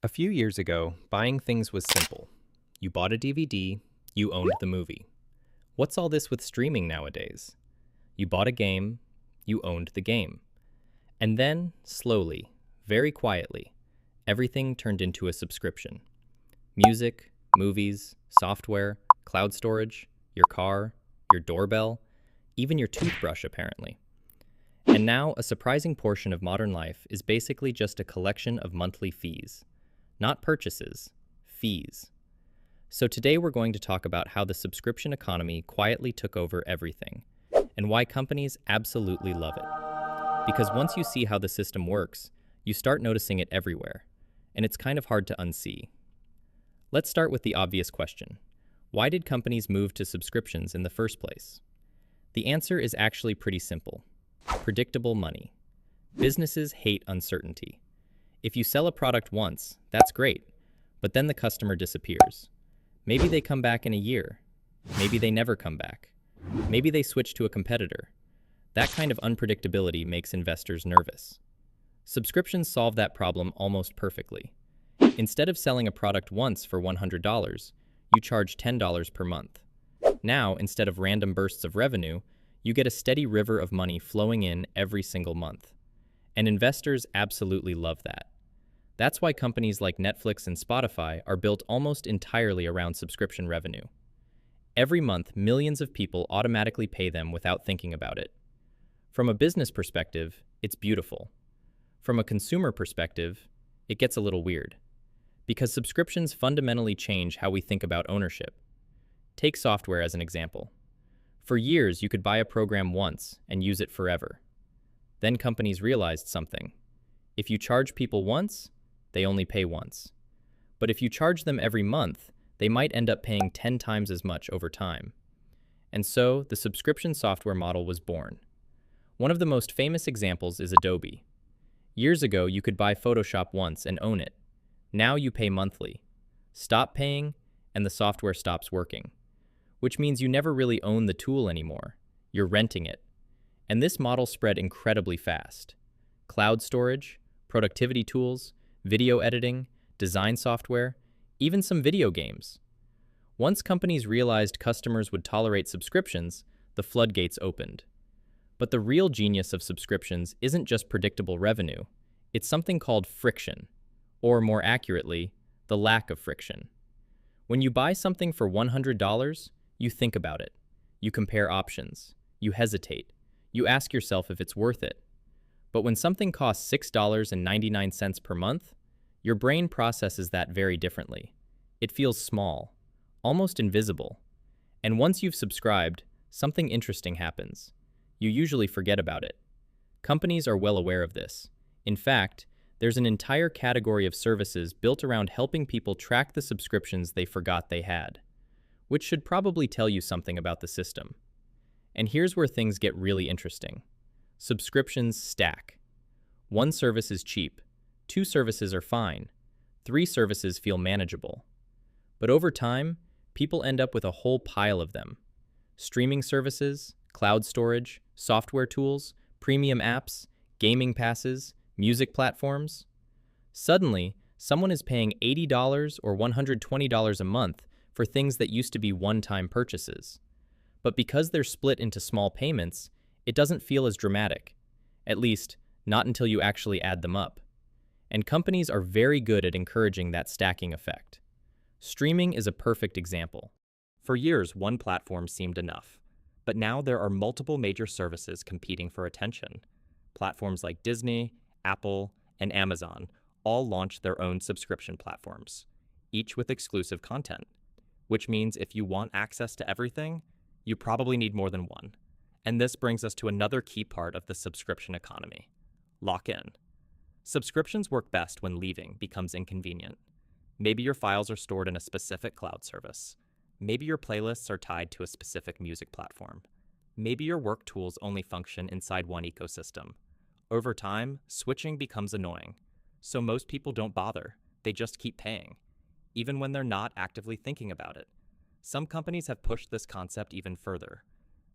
A few years ago, buying things was simple. You bought a DVD, you owned the movie. What's all this with streaming nowadays? You bought a game, you owned the game. And then, slowly, very quietly, everything turned into a subscription. Music, movies, software, cloud storage, your car, your doorbell, even your toothbrush, apparently. And now, a surprising portion of modern life is basically just a collection of monthly fees. Not purchases, fees. So today we're going to talk about how the subscription economy quietly took over everything, and why companies absolutely love it. Because once you see how the system works, you start noticing it everywhere, and it's kind of hard to unsee. Let's start with the obvious question. Why did companies move to subscriptions in the first place? The answer is actually pretty simple. Predictable money. Businesses hate uncertainty. If you sell a product once, that's great, but then the customer disappears. Maybe they come back in a year. Maybe they never come back. Maybe they switch to a competitor. That kind of unpredictability makes investors nervous. Subscriptions solve that problem almost perfectly. Instead of selling a product once for $100, you charge $10 per month. Now, instead of random bursts of revenue, you get a steady river of money flowing in every single month. And investors absolutely love that. That's why companies like Netflix and Spotify are built almost entirely around subscription revenue. Every month, millions of people automatically pay them without thinking about it. From a business perspective, it's beautiful. From a consumer perspective, it gets a little weird. Because subscriptions fundamentally change how we think about ownership. Take software as an example. For years, you could buy a program once and use it forever. Then companies realized something. If you charge people once, they only pay once. But if you charge them every month, they might end up paying 10 times as much over time. And so, the subscription software model was born. One of the most famous examples is Adobe. Years ago, you could buy Photoshop once and own it. Now you pay monthly. Stop paying, and the software stops working. Which means you never really own the tool anymore. You're renting it. And this model spread incredibly fast. Cloud storage, productivity tools, video editing, design software, even some video games. Once companies realized customers would tolerate subscriptions, the floodgates opened. But the real genius of subscriptions isn't just predictable revenue. It's something called friction, or more accurately, the lack of friction. When you buy something for $100, you think about it. You compare options. You hesitate. You ask yourself if it's worth it. But when something costs $6.99 per month, your brain processes that very differently. It feels small, almost invisible. And once you've subscribed, something interesting happens. You usually forget about it. Companies are well aware of this. In fact, there's an entire category of services built around helping people track the subscriptions they forgot they had, which should probably tell you something about the system. And here's where things get really interesting. Subscriptions stack. One service is cheap, 2 services are fine, 3 services feel manageable. But over time, people end up with a whole pile of them. Streaming services, cloud storage, software tools, premium apps, gaming passes, music platforms. Suddenly, someone is paying $80 or $120 a month for things that used to be one-time purchases. But because they're split into small payments, it doesn't feel as dramatic. At least, not until you actually add them up. And companies are very good at encouraging that stacking effect. Streaming is a perfect example. For years, one platform seemed enough, but now there are multiple major services competing for attention. Platforms like Disney, Apple, and Amazon all launched their own subscription platforms, each with exclusive content, which means if you want access to everything, you probably need more than one. And this brings us to another key part of the subscription economy: lock-in. Subscriptions work best when leaving becomes inconvenient. Maybe your files are stored in a specific cloud service. Maybe your playlists are tied to a specific music platform. Maybe your work tools only function inside one ecosystem. Over time, switching becomes annoying. So most people don't bother. They just keep paying, even when they're not actively thinking about it. Some companies have pushed this concept even further.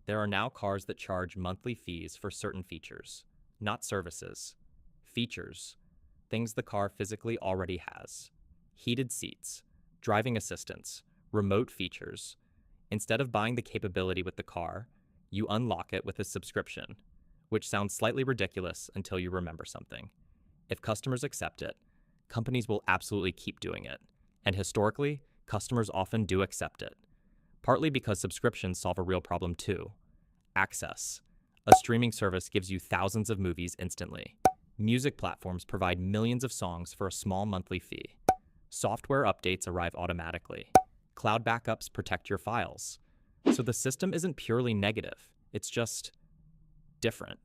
There are now cars that charge monthly fees for certain features, not services. Features. things the car physically already has: heated seats, driving assistance, remote features. Instead of buying the capability with the car, you unlock it with a subscription, which sounds slightly ridiculous until you remember something. If customers accept it, companies will absolutely keep doing it. And historically, customers often do accept it. Partly because subscriptions solve a real problem too: access. A streaming service gives you thousands of movies instantly. Music platforms provide millions of songs for a small monthly fee. Software updates arrive automatically. Cloud backups protect your files. So the system isn't purely negative, it's just different.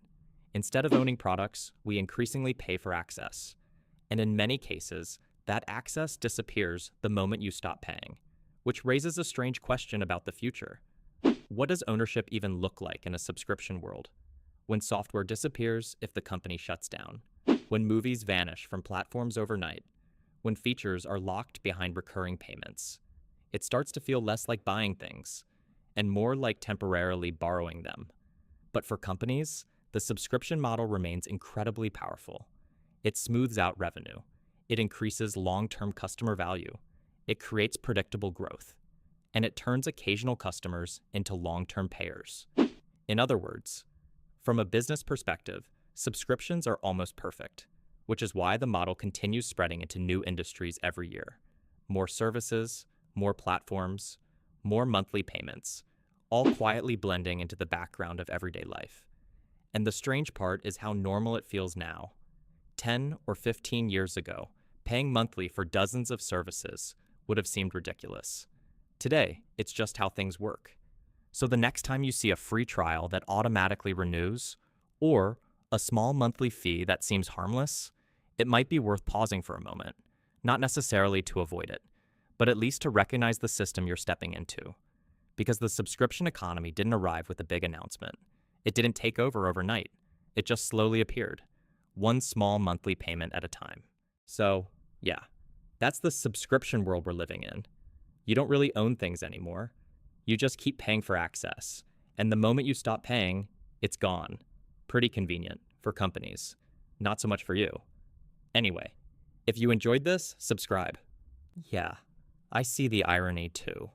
Instead of owning products, we increasingly pay for access. And in many cases, that access disappears the moment you stop paying, which raises a strange question about the future. What does ownership even look like in a subscription world? When software disappears if the company shuts down, when movies vanish from platforms overnight, when features are locked behind recurring payments, it starts to feel less like buying things and more like temporarily borrowing them. But for companies, the subscription model remains incredibly powerful. It smooths out revenue. It increases long-term customer value. It creates predictable growth. And it turns occasional customers into long-term payers. In other words, from a business perspective, subscriptions are almost perfect, which is why the model continues spreading into new industries every year. More services, more platforms, more monthly payments, all quietly blending into the background of everyday life. And the strange part is how normal it feels now. 10 or 15 years ago, paying monthly for dozens of services would have seemed ridiculous. Today, it's just how things work. So the next time you see a free trial that automatically renews, or a small monthly fee that seems harmless, it might be worth pausing for a moment, not necessarily to avoid it, but at least to recognize the system you're stepping into. Because the subscription economy didn't arrive with a big announcement. It didn't take over overnight. It just slowly appeared, one small monthly payment at a time. So, yeah, that's the subscription world we're living in. You don't really own things anymore. You just keep paying for access. And the moment you stop paying, it's gone. Pretty convenient for companies. Not so much for you. Anyway, if you enjoyed this, subscribe. Yeah, I see the irony too.